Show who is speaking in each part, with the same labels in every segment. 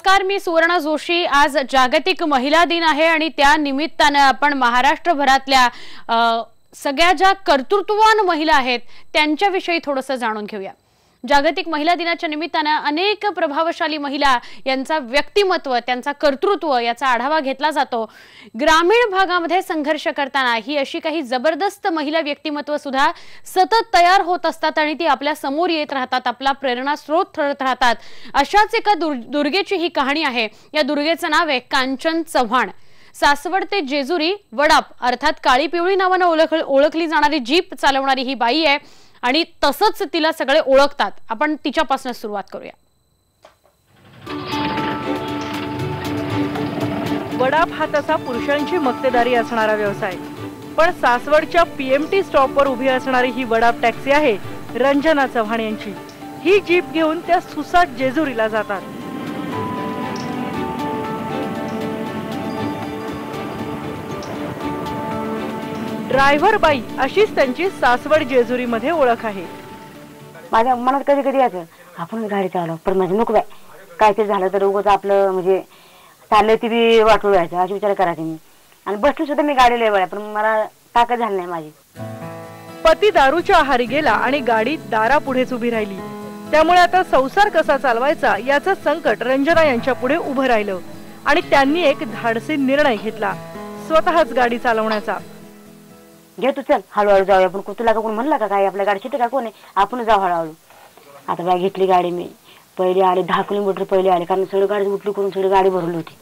Speaker 1: नमस्कार, मी सुवर्णा जोशी। आज जागतिक महिला दिन आहे आणि त्या निमित्ताने आपण महाराष्ट्रभरातल्या सगळ्या ज्या कर्तृत्ववान महिला आहेत त्यांच्याविषयी थोडंसं जाणून घेऊया। जागतिक महिला दिनाच्या निमित्ताने अनेक प्रभावशाली महिला यांचा व्यक्तिमत्व, त्यांचा कर्तृत्व याचा आढावा घेतला जातो। ग्रामीण भागामध्ये संघर्ष करताना ही अशी काही जबरदस्त महिला व्यक्तिमत्व सुद्धा सतत तयार होत असतात आणि ती आपल्या समोर येत राहतात, आपला प्रेरणा स्रोत ठरत राहतात। अशाच एका दुर्गेची ही कहाणी आहे। या दुर्गेचं नाव आहे कांचन चव्हाण। सासवड ते जेजुरी वडाप अर्थात काळी पिवळी नावाने ओळखली जाणारी जीप चालवणारी ही बाई आहे आणि तसंच तिला सगळे ओळखतात। आपण तिच्यापासून सुरुवात करूया।
Speaker 2: वडाप हा तसा पुरुषांची मक्तेदारी असणारा व्यवसाय, पण सासवडच्या पीएमटी स्टॉपवर उभी असणारी ही वडाप टॅक्सी आहे रंजना चव्हाण यांची। ही जीप घेऊन त्या सुसाट जेजुरीला जातात। ड्रायव्हर बाई अशीच त्यांची सासवड जेजुरी मध्ये ओळख आहे।
Speaker 3: माझ्या मनात कधी कधी यायचं आपण गाडी चालव, पण माझी नको बाय, काय ते झालं तर उगाच आपलं म्हणजे चाललंय ती बी वाटू व्हायचं अशी विचार करायचे मी। आणि बसली सुद्धा मी गाडी लय वेळा, पण मला ताकद झाली नाही माझी।
Speaker 2: पती दारूच्या आहारी गेला आणि गाडी दारापुढेच उभी राहिली, त्यामुळे आता संसार कसा चालवायचा याचं संकट रंजना यांच्या पुढे उभं राहिलं आणि त्यांनी एक धाडसी निर्णय घेतला, स्वतःच गाडी चालवण्याचा।
Speaker 3: घे तू, चल हळूहळू जाऊया। पण तुला का कोण म्हणला का काय आपल्या गाडी शिटे का कोण आहे, आपण जाऊ हळूहळू। आता बाय घेतली गाडी मी, पहिले आले 10 किलोमीटर पहिले आले, कारण सगळी गाडी उठली करून सगळी गाडी भरली होती।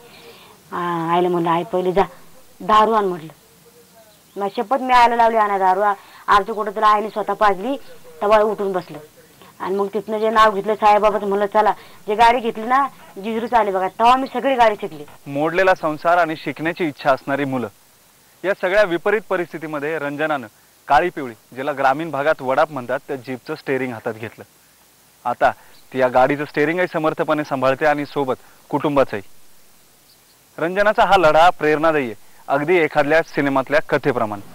Speaker 3: आईला म्हणलं आई पहिले जा दारू आण म्हटलं। मग शपथ मी आयला लावली आणा दारू। अर्ध कुठं तर आईने स्वतः पाजली, तेव्हा उठून बसलं। आणि मग तिथनं जे नाव घेतलं साहेबाबाचं, म्हणलं चला जे गाडी घेतली ना जिजुरी चालली बघा, तेव्हा मी सगळी गाडी शिकली।
Speaker 4: मोडलेला संसार आणि शिकण्याची इच्छा असणारी मुलं, या सगळ्या विपरीत परिस्थितीमध्ये रंजनानं काळी पिवळी, ज्याला ग्रामीण भागात वडाप म्हणतात, त्या जीपचं स्टेअरिंग हातात घेतलं। आता ती या गाडीचं स्टेअरिंगही समर्थपणे सांभाळते आणि सोबत कुटुंबाचंही। रंजनाचा हा लढा प्रेरणादायी आहे, अगदी एखाद्या सिनेमातल्या कथेप्रमाणे।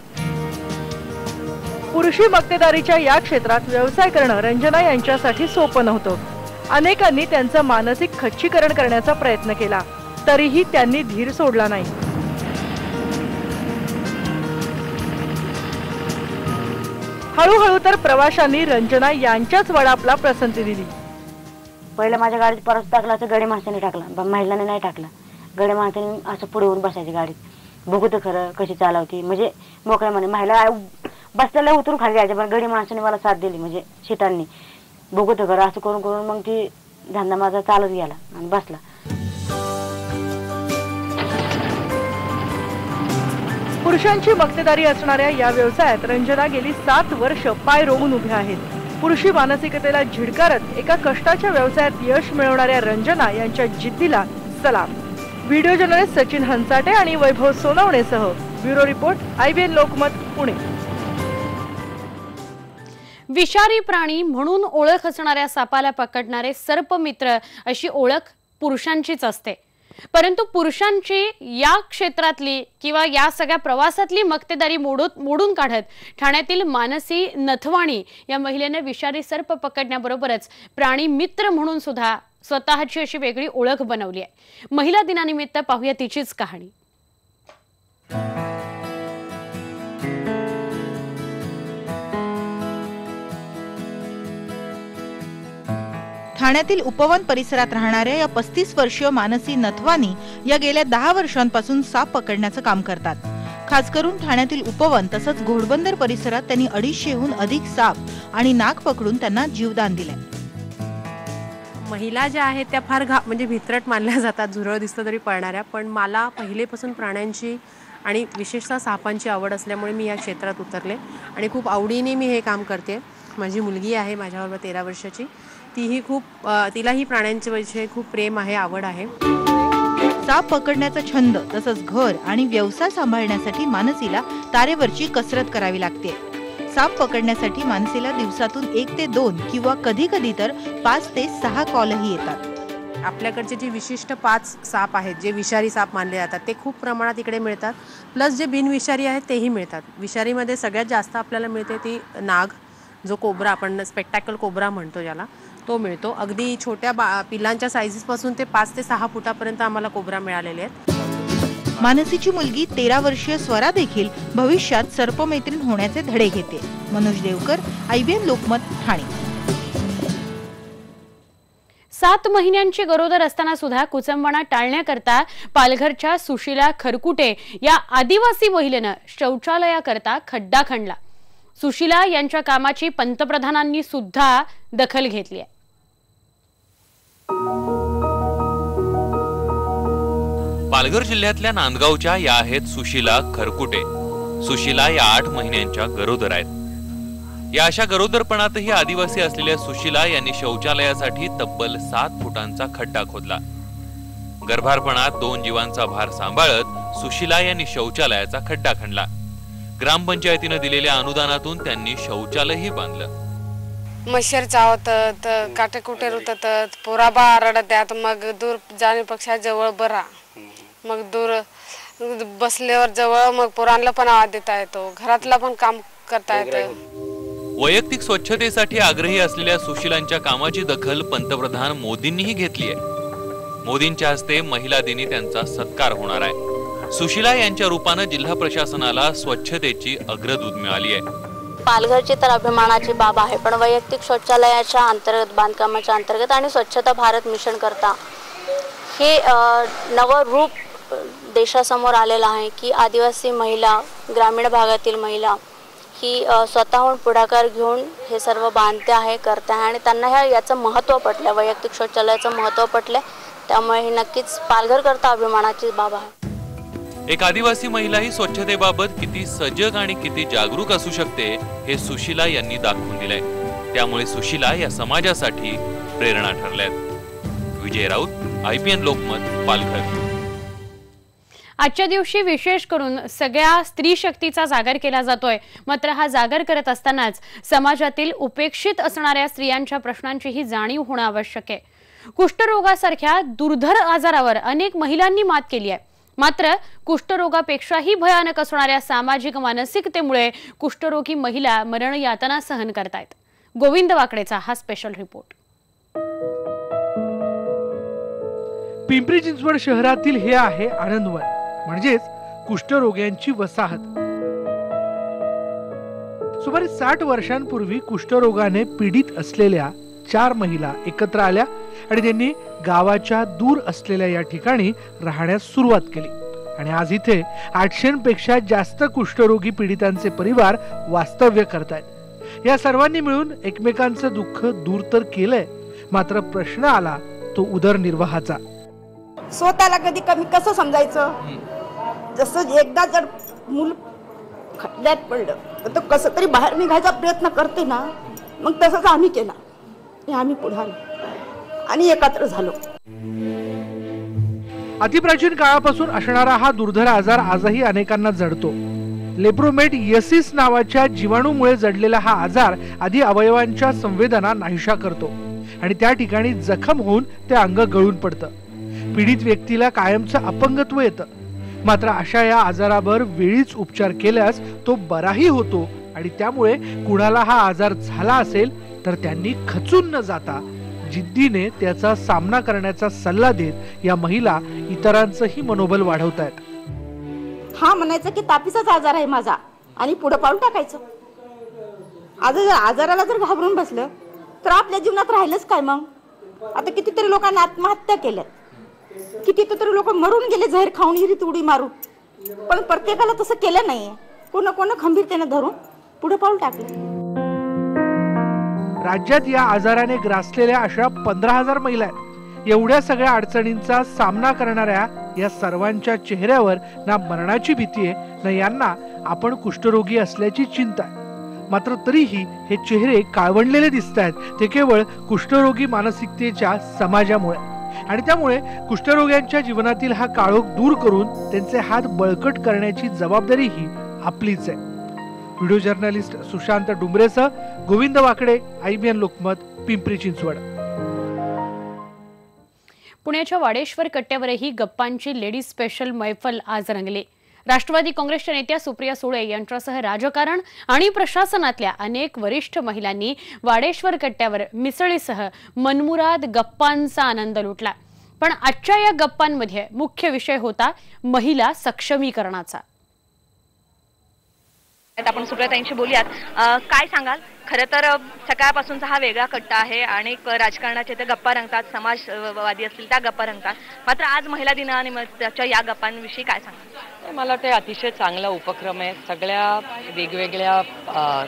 Speaker 2: पुरुषी मक्तेदारीच्या या क्षेत्रात व्यवसाय करणं रंजना यांच्यासाठी सोपं नव्हतं। अनेकांनी त्यांचं मानसिक खच्चीकरण करण्याचा प्रयत्न केला, तरीही त्यांनी धीर सोडला नाही। हळूहळू तर प्रवाशांनी रंजना यांच्याच वडापला पसंती दिली।
Speaker 3: पहिला माझ्या गाडीत परत टाकला तर गडे माणसाने टाकला, महिलांनी नाही टाकला। गडे माणसाने असं पुढे येऊन बसायची गाडीत, बघू तर खरं कशी चालवती, म्हणजे मोकळ्या म्हणे। महिला बसलेल्या उतरून खाली जायचे, पण गडी माणसाने मला साथ दिली, म्हणजे सीटांनी बघू तर खरं। असं करून करून मग ती धंदा माझा चालत गेला आणि बसला।
Speaker 2: पुरुषांची मक्तेदारी असणाऱ्या या व्यवसायात रंजना गेली 7 वर्ष पाय रोवून उभ्या आहेत। पुरुषी मानसिकतेला झिडकारत एका कष्टाच्या व्यवसायात यश मिळवणाऱ्या रंजना यांच्या जिद्दीला सलाम। व्हिडिओ जर्नलिस्ट सचिन हंसाटे आणि वैभव सोनवणेसह bureau report, IBN Lokmat, Pune.
Speaker 1: विषारी प्राणी म्हणून ओळख असणाऱ्या सापाला पकडणारे सर्पमित्र अशी ओळख पुरुषांचीच असते, परंतु पुरुषांची या क्षेत्रातली किंवा या सगळ्या प्रवासातली मक्तेदारी मोडून काढत ठाण्यातील मानसी नथवाणी या महिलेने विषारी सर्प पकडण्याबरोबरच प्राणी मित्र म्हणून सुद्धा स्वतःची अशी वेगळी ओळख बनवली आहे। महिला दिनानिमित्त पाहूया तिचीच कहाणी।
Speaker 5: ठाण्यातील उपवन परिसरात राहणाऱ्या या 35 वर्षीय मानसी नथवानी या गेल्या 10 वर्षांपासून साप पकडण्याचं काम करतात। खास करून ठाण्यातील उपवन तसंच घोडबंदर परिसरात त्यांनी 250हून अधिक साप आणि नाग पकडून त्यांना जीवदान दिले।
Speaker 6: महिला ज्या आहेत त्या फार म्हणजे भित्रट मानल्या जातात, झुरळ दिसतं तरी पळणाऱ्या, पण मला पहिलेपासून प्राण्यांची आणि विशेषतः सापांची आवड असल्यामुळे मी या क्षेत्रात उतरले आणि खूप आवडीने मी हे काम करते। माझी मुलगी आहे माझ्याबरोबर 13 वर्षाची, तिलाही प्राण्यांच्या विषयी खूप प्रेम आहे, आवड आहे।
Speaker 5: साप पकडण्याचा छंद तसंच घर आणि व्यवसाय सांभाळण्यासाठी मानसीला तारेवरची कसरत करावी लागते। साप पकडण्यासाठी मानसीला दिवसातून 1 ते 2 किंवा कधी कधी तर 5 ते 6 कॉलही येतात।
Speaker 6: आपल्याकडचे जे विशिष्ट 5 साप आहेत जे विषारी साप मानले जातात ते खूप प्रमाणात इकडे मिळतात, प्लस जे बिनविषारी आहेत तेही मिळतात। विषारीमध्ये सगळ्यात जास्त आपल्याला मिळते ती नाग, जो कोब्रा आपण स्पेक्टॅकल कोब्रा म्हणतो ज्याला, तो मिळतो. अगदी छोट्या पिलांच्या साईजेसपासून ते 5 ते 6 फुटापर्यंत आम्हाला कोबरा मिळालेले आहेत.
Speaker 5: मानसीची मुलगी 13 वर्षीय स्वरा देखील भविष्यात सर्पमैत्रीण होण्याचे धडे घेते. मनोज देवकर, IBN लोकमत, ठाणे.
Speaker 1: 7 महिन्यांची गरोदर असताना सुद्धा कुचंबणा टाळण्याकरता पालघरच्या सुशीला खरकुटे या आदिवासी महिलेनं शौचालयाकरता खड्डा खणला. सुशीला यांच्या कामाची पंतप्रधानांनी सुद्धा दखल घेतली आहे.
Speaker 7: पालघर जिल्ह्यातल्या नांदगावच्या या आहेत सुशीला खरकुटे. सुशीला या 8 महिन्यांच्या गरोदर आहेत. या अशा गरोदरपणातही आदिवासी असलेल्या सुशीला यांनी शौचालयासाठी तब्बल 7 फुटांचा खड्डा खोदला. गर्भारपणात 2 जीवांचा भार सांभाळत सुशीला यांनी शौचालयाचा खड्डा खणला. ग्रामपंचायतीने दिलेल्या अनुदानातून त्यांनी शौचालयही बांधलं.
Speaker 8: मच्छर चावतात, काटेकुटे रुततात, पोराबा रडत्यात, मग दूर जाण्यापेक्षा जवळ बरा. मग दूर बसल्यावर जवळ मग पोरांना पण आवाज देता येतो, घरातला पण काम करता येतं.
Speaker 7: वैयक्तिक स्वच्छतेसाठी आग्रही असलेल्या सुशीलांच्या कामाची दखल पंतप्रधान मोदींनीही घेतली आहे. मोदींच्या हस्ते महिला दिनी त्यांचा सत्कार होणार आहे. सुशीला यांच्या रूपाने जिल्हा प्रशासनाला स्वच्छतेची अग्रदूत मिळाली आहे.
Speaker 9: पालघरची तर अभिमानाची बाब आहे, पण वैयक्तिक शौचालयाच्या अंतर्गत, बांधकामाच्या अंतर्गत आणि स्वच्छता भारत मिशन करता हे नवं रूप देशासमोर आलेलं आहे की आदिवासी महिला, ग्रामीण भागातील महिला ही स्वतःहून पुढाकार घेऊन हे सर्व बांधते आहे, करते आहे आणि त्यांना याचं महत्त्व पटलं, वैयक्तिक शौचालयाचं महत्त्व पटलं. त्यामुळे ही नक्कीच पालघर करता अभिमानाची बाब आहे.
Speaker 7: एक आदिवासी महिला ही स्वच्छतेबाबत किती सजग आणि किती जागरूक असू शकते हे सुशीला यांनी दाखवून दिलंय. त्यामुळे सुशीला या समाजासाठी प्रेरणा ठरल्यात. विजय राऊत, IBN लोकमत, पालघर.
Speaker 1: आजच्या दिवशी विशेष करून सगळ्या स्त्री शक्तीचा जागर केला जातोय. मात्र हा जागर करत असतानाच समाजातील उपेक्षित असणाऱ्या स्त्रियांच्या प्रश्नांचीही जाणीव होणं आवश्यक आहे. कुष्ठरोगासारख्या दुर्धर आजारावर अनेक महिलांनी मात केली आहे. मात्र कुष्ठरोगापेक्षाही भयानक असणाऱ्या सामाजिक मानसिकतेमुळे कुष्ठरोगी महिला मरण यातना सहन करतायत. गोविंद वाकडेचा हा स्पेशल रिपोर्ट.
Speaker 2: पिंपरी चिंचवड शहरातील हे आहे आनंदवन, म्हणजेच कुष्ठरोग्यांची वसाहत. सुमारे 60 वर्षांपूर्वी कुष्ठरोगाने पीडित असलेल्या 4 महिला एकत्र आल्या आणि त्यांनी गावाच्या दूर असलेल्या या ठिकाणी राहण्यास सुरुवात केली. आणि आज इथे 800पेक्षा जास्त कुष्ठरोगी पीडितांचे परिवार वास्तव्य करतायत. या सर्वांनी मिळून एकमेकांचं दुःख दूर तर केलंय, मात्र प्रश्न आला तो उदरनिर्वाहाचा.
Speaker 10: स्वतःला कधी कमी कसं समजायचं? जसं एकदा जर मूल खड्ड्यात पडलं तर कसं तरी बाहेर निघायचा प्रयत्न करते ना, मग तसंच आम्ही केला. आम्ही पुढे आलो आणि एकत्र झालो.
Speaker 2: अतिप्राचीन काळापासून असणारा हा दुर्धर आजार आजही अनेकांना जडतो. लेप्रोमेटियसिस नावाच्या जीवाणूमुळे जडलेला हा आजार आधी अवयवांच्या संवेदना नाहीशा करतो आणि त्या ठिकाणी जखम होऊन ते अंग गळून पडतं. पीडित व्यक्तीला कायमचं अपंगत्व येतं. मात्र अशा या आजारावर वेळीच उपचार केल्यास तो बराही होतो आणि त्यामुळे कुणाला हा आजार झाला असेल तर त्यांनी खचून न जाता जिद्दीने त्याचा सामना करण्याचा सल्ला देत या महिला इतरांचंही मनोबल वाढवतायत.
Speaker 10: हा म्हणायचं की तापीचाच आजार आहे माझा आणि पुढे पाऊल टाकायचं. आज जर आजाराला जर घाबरून बसलं तर आपल्या जीवनात राहिलंच काय? मग आता कितीतरी लोकांनी आत्महत्या केल्या, कितीतरी लोक मरून गेले जहर खाऊन, हिरीत उडी मारून. पण प्रत्येकाला तसं केलं नाहीये. कोण खंबीरतेने धरून पुढे पाऊल टाकलं.
Speaker 2: राज्यात या आजाराने ग्रासलेल्या अशा 15,000 महिला आहेत. एवढ्या सगळ्या अडचणींचा सामना करणाऱ्या या सर्वांच्या चेहऱ्यावर ना मरणाची भीती आहे, ना यांना आपण कुष्ठरोगी असल्याची चिंता आहे. मात्र तरीही हे चेहरे काळवंडलेले दिसत आहेत. ते केवळ कुष्ठरोगी मानसिकतेच्या समाजामुळे. आणि त्यामुळे कुष्ठरोग्यांच्या जीवनातील हा काळोख दूर करून त्यांचे हात बळकट करण्याची जबाबदारी ही आपलीच आहे. व्हिडिओ जर्नलिस्ट सुशांत डुंबरेसह गोविंद वाकडे, IBN लोकमत, पिंपरी चिंचवड.
Speaker 1: पुण्याच्या वाडेश्वर कट्ट्यावरही गप्पांची लेडीज स्पेशल मैफल आज रंगली. राष्ट्रवादी काँग्रेसच्या नेत्या सुप्रिया सुळे यांच्यासह राजकारण आणि प्रशासनातल्या अनेक वरिष्ठ महिलांनी वाडेश्वर कट्ट्यावर मिसळीसह मनमुराद गप्पांचा आनंद लुटला। पण आजच्या या गप्पांमध्ये मुख्य विषय होता महिला सक्षमीकरणाचा।
Speaker 11: आपण सुप्रियाताईंशी बोलूयात। काय सांगाल? खरं तर सकाळपासूनचा हा वेगळा कट्टा आहे। अनेक राजकारणाचे ते गप्पा रंगतात, समाजवादी असतील त्या गप्पा रंगतात, मात्र आज महिला दिनानिमित्तच्या या गप्पांविषयी काय सांगाल?
Speaker 12: मला ते अतिशय चांगला उपक्रम आहे। सगळ्या वेगवेगळ्या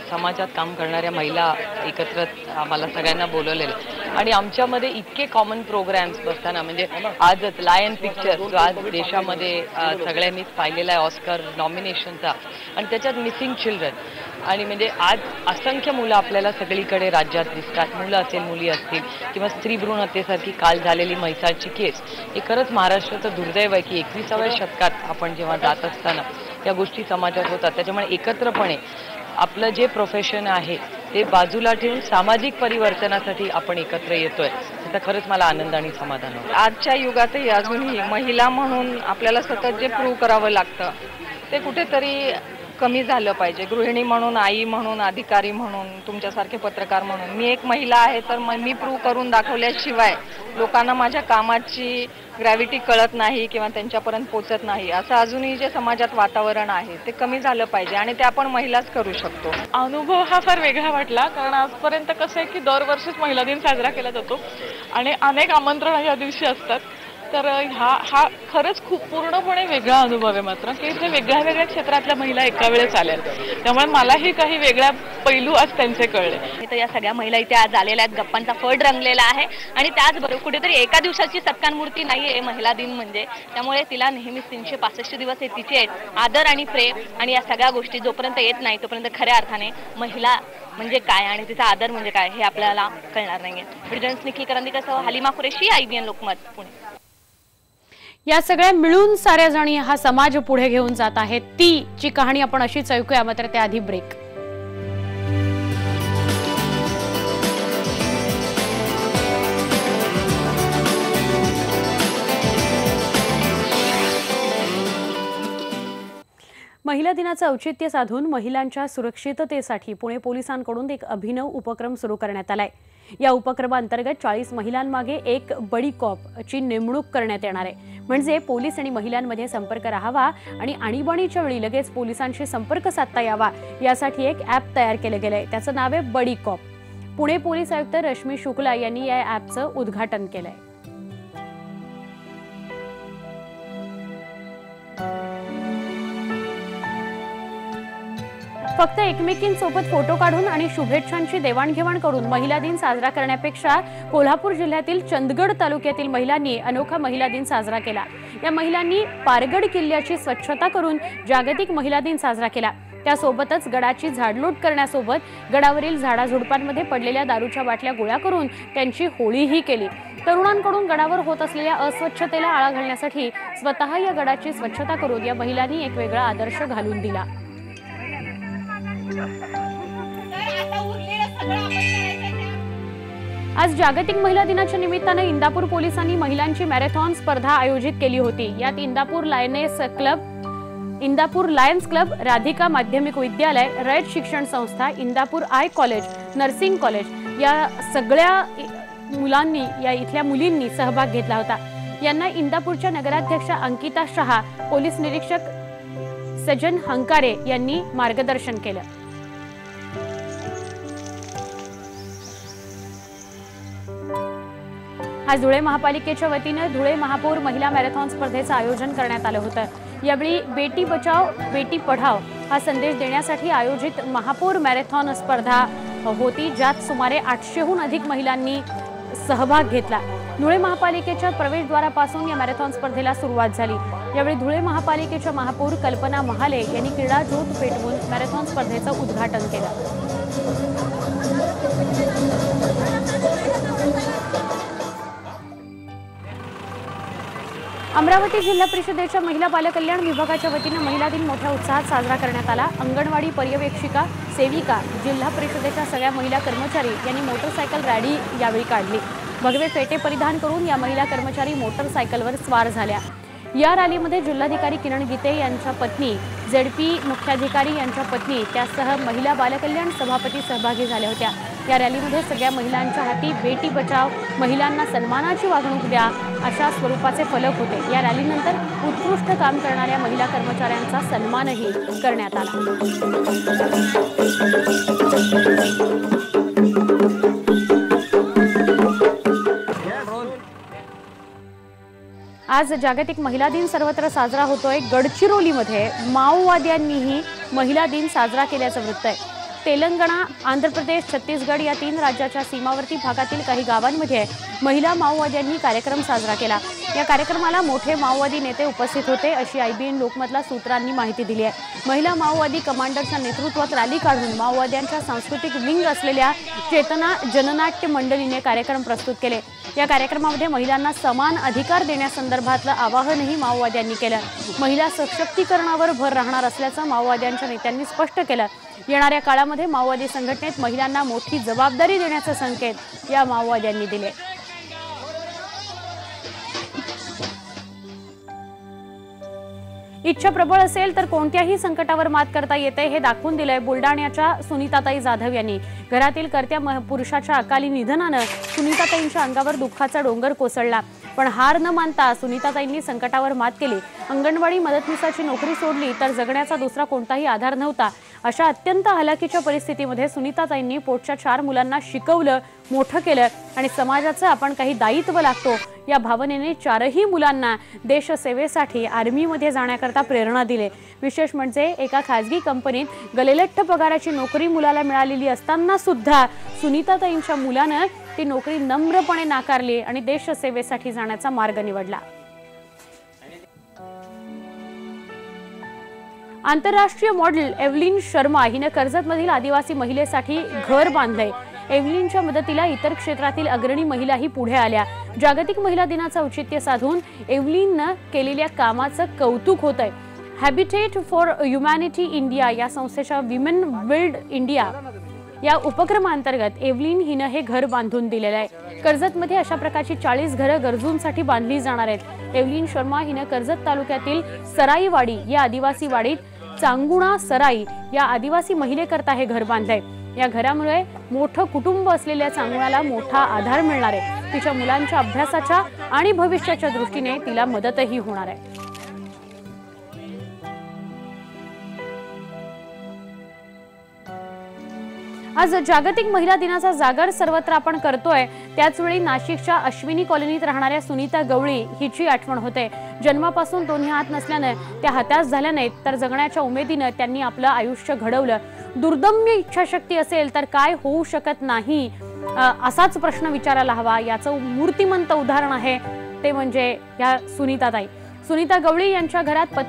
Speaker 12: समाजात काम करणाऱ्या महिला एकत्र आम्हाला सगळ्यांना बोलवलेलं आणि आमच्यामध्ये इतके कॉमन प्रोग्राम्स बसताना, म्हणजे आजच लायन पिक्चर जो आज देशामध्ये सगळ्यांनीच पाहिलेला आहे ऑस्कर नॉमिनेशनचा, आणि त्याच्यात मिसिंग चिल्ड्रन, आणि म्हणजे आज असंख्य मुलं आपल्याला सगळीकडे राज्यात दिसतात। मुलं असेल, मुली असतील, किंवा स्त्री भ्रूण हत्येसारखी काल झालेली म्हैसाळची केस, हे खरंच महाराष्ट्राचं दुर्दैव आहे की 21व्या शतकात आपण जेव्हा जात असताना या गोष्टी समाजात होतात। त्याच्यामुळे एकत्रपणे आपलं जे प्रोफेशन आहे ते बाजूला ठेवून सामाजिक परिवर्तनासाठी आपण एकत्र येतोय, तर खरंच मला आनंद आणि समाधान होतं।
Speaker 11: आजच्या युगातही अजूनही महिला म्हणून आपल्याला सतत जे प्रूव्ह करावं लागतं ते कुठेतरी कमी झालं पाहिजे। गृहिणी म्हणून, आई म्हणून, अधिकारी म्हणून, तुमच्यासारखे पत्रकार म्हणून मी एक महिला आहे, तर मी प्रूव्ह करून दाखवल्याशिवाय लोकांना माझ्या कामाची ग्रॅव्हिटी कळत नाही किंवा त्यांच्यापर्यंत पोहोचत नाही, असं अजूनही जे समाजात वातावरण आहे ते कमी झालं पाहिजे आणि ते आपण महिलाच करू शकतो।
Speaker 13: अनुभव हा फार वेगळा वाटला, कारण आजपर्यंत कसं आहे की दरवर्षीच महिला दिन साजरा केला जातो आणि अनेक आमंत्रण या दिवशी असतात, तर हा खरंच खूप पूर्णपणे वेगळा अनुभव आहे। मात्र की इथे वेगळ्या वेगळ्या क्षेत्रातल्या महिला एका वेळेस आल्या, त्यामुळे मलाही काही वेगळ्या पैलू आज त्यांचे कळले।
Speaker 11: तर या सगळ्या महिला इथे आज आलेल्या आहेत, गप्पांचा फड रंगलेला आहे आणि त्याचबरोबर कुठेतरी एका दिवसाची सत्कार मूर्ती नाही आहे महिला दिन म्हणजे, त्यामुळे तिला नेहमीच 365 दिवस हे तिचे आहेत आदर आणि प्रेम, आणि या सगळ्या गोष्टी जोपर्यंत येत नाही तोपर्यंत खऱ्या अर्थाने महिला म्हणजे काय आणि तिचा आदर म्हणजे काय हे आपल्याला कळणार नाहीये। व्हिडिओ निखिल करंदीकरसह हालिमा कुरेशी, IBN लोकमत, पुणे।
Speaker 1: या सगळ्या मिळून साऱ्या जणी हा समाज पुढे घेऊन जात आहेत, ती ची कहाणी आपण अशीच ऐकूया, मात्र त्याआधी ब्रेक। महिला दिनाचं औचित्य साधून महिलांच्या सुरक्षिततेसाठी पुणे पोलिसांकडून एक अभिनव उपक्रम सुरू करण्यात आलाय। या उपक्रमांतर्गत 40 महिलांमागे एक बडी कॉपची नेमणूक करण्यात येणार आहे, म्हणजे पोलीस आणि महिलांमध्ये संपर्क राहावा आणि आणीबाणीच्या वेळी लगेच पोलिसांशी संपर्क साधता यावा यासाठी एक ॲप तयार केलं गेलंय। त्याचं नाव आहे बडी कॉप। पुणे पोलीस आयुक्त रश्मी शुक्ला यांनी या ॲपचं उद्घाटन केलंय। फक्त एकमेकींसोबत फोटो काढून आणि शुभेच्छांची देवाणघेवाण करून महिला दिन साजरा करण्यापेक्षा कोल्हापूर जिल्ह्यातील चंदगड तालुक्यातील महिलांनी अनोखा महिला दिन साजरा केला। या महिलांनी पारगड किल्ल्याची स्वच्छता करून जागतिक महिला दिन साजरा केला। त्यासोबतच गडाची झाडलोट करण्यासोबत गडावरील झाडाझुडपांमध्ये पडलेल्या दारूच्या बाटल्या गोळा करून त्यांची होळीही केली। तरुणांकडून गडावर होत असलेल्या अस्वच्छतेला आळा घालण्यासाठी स्वतः या गडाची स्वच्छता करून या महिलांनी एक वेगळा आदर्श घालून दिला। आज जागतिक महिला दिनाच्या निमित्ताने इंदापूर पोलिसांनी महिलांची मॅरेथॉन स्पर्धा आयोजित केली होती। यात इंदापूर लायन्स क्लब, राधिका माध्यमिक विद्यालय, रयत शिक्षण संस्था, Indapur I college, nursing college या सगळ्या इथल्या मुलींनी सहभाग घेतला होता। यांना इंदापूरच्या नगराध्यक्षा अंकिता शहा, पोलीस निरीक्षक सजन हंकारे यांनी मार्गदर्शन केलं। आज धुळे महापालिकेच्या वतीने धुळे महापौर महिला मॅरेथॉन स्पर्धेचं आयोजन करण्यात आलं होतं। यावेळी बेटी बचाव बेटी पढाव हा संदेश देण्यासाठी आयोजित महापौर मॅरेथॉन स्पर्धा होती, ज्यात सुमारे 800हून अधिक महिलांनी सहभाग घेतला। धुळे महापालिकेच्या प्रवेशद्वारापासून या मॅरेथॉन स्पर्धेला सुरुवात झाली। यावेळी धुळे महापालिकेच्या महापौर कल्पना महाले यांनी क्रीडा ज्योत पेटवून मॅरेथॉन स्पर्धेचं उद्घाटन केलं। अमरावती जिल्हा परिषदेच्या महिला बालकल्याण विभागाच्या वतीने महिला दिन मोठ्या उत्साहात साजरा करण्यात आला। अंगणवाडी पर्यवेक्षिका, सेविका, जिल्हा परिषदेच्या सगळ्या महिला कर्मचारी यांनी मोटरसायकल रॅली यावेळी काढली। भगवे फेटे परिधान करून या महिला कर्मचारी मोटरसायकलवर स्वार झाल्या। या रॅलीमध्ये जिल्हाधिकारी किरण गीते यांच्या पत्नी, ZP मुख्याधिकारी यांच्या पत्नी त्यासह महिला बालकल्याण सभापती सहभागी झाल्या होत्या। या रॅलीमध्ये सगळ्या महिलांच्या हाती बेटी बचाव, महिलांना सन्मानाची वागणूक द्या अशा स्वरूपाचे फलक होते। या रॅलीनंतर उत्कृष्ट काम करणाऱ्या महिला कर्मचाऱ्यांचा सन्मानही करण्यात आला। आज जागतिक महिला दिन सर्वत्र साजरा होतोय। गडचिरोलीमध्ये माओवाद्यांनीही महिला दिन साजरा केल्याचं वृत्त आहे। तेलंगणा, आंध्र प्रदेश, छत्तीसगड या 3 राज्याच्या सीमावर्ती भागातील काही गावांमध्ये महिला माओवाद्यांनी कार्यक्रम साजरा केला। या कार्यक्रमाला मोठे माओवादी नेते उपस्थित होते अशी IBN लोकमतला सूत्रांनी माहिती दिली आहे। महिला माओवादी कमांडरच्या नेतृत्वात रॅली काढून माओवाद्यांच्या सांस्कृतिक विंग असलेल्या चेतना जननाट्य मंडळीने कार्यक्रम प्रस्तुत केले। या कार्यक्रमामध्ये महिलांना समान अधिकार देण्यासंदर्भातलं आवाहनही माओवाद्यांनी केलं। महिला सशक्तीकरणावर भर राहणार असल्याचं माओवाद्यांच्या नेत्यांनी स्पष्ट केलं। येणाऱ्या काळामध्ये माओवादी संघटनेत महिलांना मोठी जबाबदारी देण्याचे संकेत या माओवाद्यांनी दिले। इच्छा प्रबळ असेल तर कोणत्याही संकटावर मात करता येते हे दाखवून दिलंय बुलडाण्याच्या सुनीताताई जाधव यांनी। घरातील कर्त्या पुरुषाच्या अकाली निधनानं सुनीताताईंच्या अंगावर दुःखाचा डोंगर कोसळला, पण हार न मानता सुनीताताईंनी संकटावर मात केली। अंगणवाडी मदतनीसाची नोकरी सोडली तर जगण्याचा दुसरा कोणताही आधार नव्हता। अशा अत्यंत हलाखीच्या परिस्थितीमध्ये सुनीताताईंनी पोटच्या 4 मुलांना शिकवलं, मोठं केलं आणि समाजाचं आपण काही दायित्व लागतो या भावनेने 4ही मुलांना देशसेवेसाठी आर्मीमध्ये जाण्याकरता प्रेरणा दिली। विशेष म्हणजे एका खासगी कंपनीत गलेलठ्ठ पगाराची नोकरी मुलाला मिळालेली असताना सुद्धा सुनीताताईंच्या मुलानं ती नोकरी नम्रपणे नाकारली आणि देशसेवेसाठी जाण्याचा मार्ग निवडला। आंतरराष्ट्रीय मॉडेल एव्हलिन शर्मा हिने कर्जतमधील आदिवासी महिलेसाठी घर बांधले। एव्हलिनच्या मदतीला इतर क्षेत्रातील अग्रणी महिलाही पुढे आल्या। जागतिक महिला दिनाचं औचित्य साधून एव्हलिननं केलेल्या कामाचं कौतुक होतंय। हॅबिटेट फॉर ह्युमॅनिटी इंडिया या संस्थेच्या विमेन बिल्ड इंडिया या उपक्रमांतर्गत एव्हलिन हिनं हे घर बांधून दिलेलं आहे। कर्जतमध्ये अशा प्रकारची 40 घरं गरजूंसाठी बांधली जाणार आहेत। एव्हलिन शर्मा हिनं कर्जत तालुक्यातील सराईवाडी या आदिवासी वाडीत चांगुणा सराई या आदिवासी महिलेकरता हे घर बांधलंय। या घरामुळे मोठं कुटुंब असलेल्या चांगुणाला मोठा आधार मिळणार आहे। तिच्या मुलांच्या अभ्यासाच्या आणि भविष्याच्या दृष्टीने तिला मदतही होणार आहे। आज जागतिक महिला दिनाचा जागर सर्वत्र आपण करतोय। त्याचवेळी नाशिकच्या अश्विनी कॉलनीत राहणाऱ्या सुनीता गवळी हिची आठवण होते। जन्मापासून दोन्ही हात नसल्याने त्या हताश झाल्या नाहीत, तर जगण्याच्या उमेदीने त्यांनी आपलं आयुष्य घडवलं। दुर्दम्य इच्छाशक्ती असेल तर काय होऊ शकत नाही असाच प्रश्न विचारायला हवा। याचं मूर्तिमंत उदाहरण आहे ते म्हणजे या सुनीताताई। सुनीता गवळी यांच्या घरात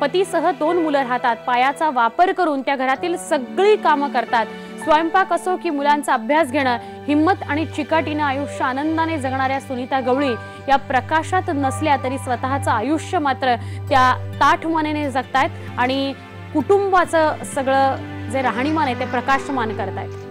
Speaker 1: पतीसह 2 मुलं राहतात। पायाचा वापर करून त्या घरातील सगळी कामं करतात। स्वयंपाक असो की मुलांचा अभ्यास घेणं, हिम्मत आणि चिकाटीनं आयुष्य आनंदाने जगणाऱ्या सुनीता गवळी या प्रकाशात नसल्या तरी स्वतःचं आयुष्य मात्र त्या ताठमानेने जगतायत आणि कुटुंबाचं सगळं जे राहणीमान आहे ते प्रकाशमान करतायत।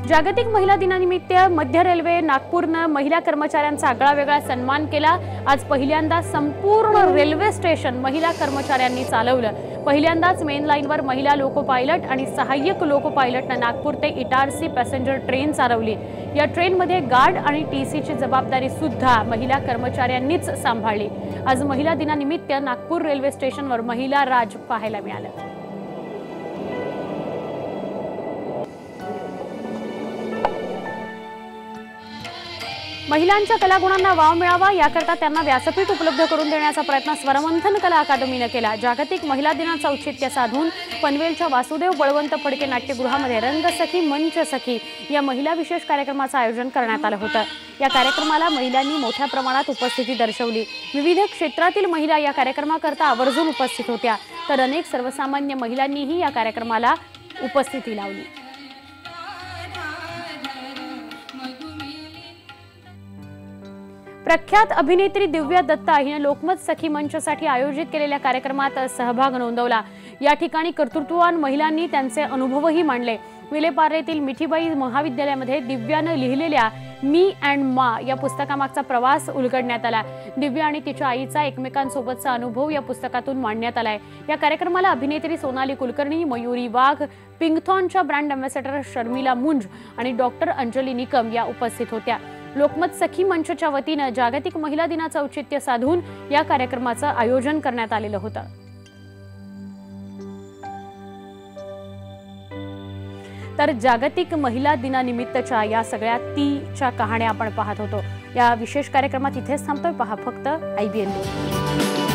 Speaker 1: जागतिक महिला दिनानिमित्त मध्य रेल्वे नागपूरनं महिला कर्मचाऱ्यांचा आगळावेगळा सन्मान केला। आज पहिल्यांदा संपूर्ण रेल्वे स्टेशन महिला कर्मचाऱ्यांनी चालवलं। पहिल्यांदाच मेन लाईनवर महिला लोको पायलट आणि सहाय्यक लोको पायलटनं नागपूर ते इटारसी पॅसेंजर ट्रेन चालवली। या ट्रेनमध्ये गार्ड आणि TCची जबाबदारी सुद्धा महिला कर्मचाऱ्यांनीच सांभाळली। आज महिला दिनानिमित्त नागपूर रेल्वे स्टेशनवर महिला राज पाहायला मिळालं। महिलांच्या कलागुणांना वाव मिळावा याकरता त्यांना व्यासपीठ उपलब्ध करून देण्याचा प्रयत्न स्वरमंथन कला अकादमीने केला। जागतिक महिला दिनाचं औचित्य साधून पनवेलच्या वासुदेव बळवंत फडके नाट्यगृहामध्ये रंगसखी मंच सखी या महिला विशेष कार्यक्रमाचं आयोजन करण्यात आलं होतं। या कार्यक्रमाला महिलांनी मोठ्या प्रमाणात उपस्थिती दर्शवली। विविध क्षेत्रातील महिला या कार्यक्रमाकरता आवर्जून उपस्थित होत्या, तर अनेक सर्वसामान्य महिलांनीही या कार्यक्रमाला उपस्थिती लावली। प्रख्यात अभिनेत्री दिव्या दत्ता हिने लोकमत सखी मंचसाठी आयोजित केलेल्या कार्यक्रमात सहभाग नोंदवला। या ठिकाणी कर्तृत्ववान महिलांनी त्यांचे अनुभवही मांडले। विलेपार्लेतील मिठीबाई महाविद्यालयामध्ये दिव्यानं लिहिलेल्या मी अँड मा या पुस्तकामागचा प्रवास उलगडण्यात आला। दिव्या आणि तिच्या आईचा एकमेकांसोबतचा अनुभव या पुस्तकातून मांडण्यात आलाय। या कार्यक्रमाला अभिनेत्री सोनाली कुलकर्णी, मयुरी वाघ, पिंकथॉनच्या ब्रँड अँबॅसेडर शर्मिला मुंज आणि डॉक्टर अंजली निकम या उपस्थित होत्या। लोकमत सखी मंचच्या वतीनं जागतिक महिला दिनाचं औचित्य साधून या कार्यक्रमाचं आयोजन करण्यात आलेलं होतं। तर जागतिक महिला दिनानिमित्तच्या या सगळ्या तीच्या कहाण्या आपण पाहत होतो। या विशेष कार्यक्रमात इथेच थांबतोय। पहा फक्त IBN.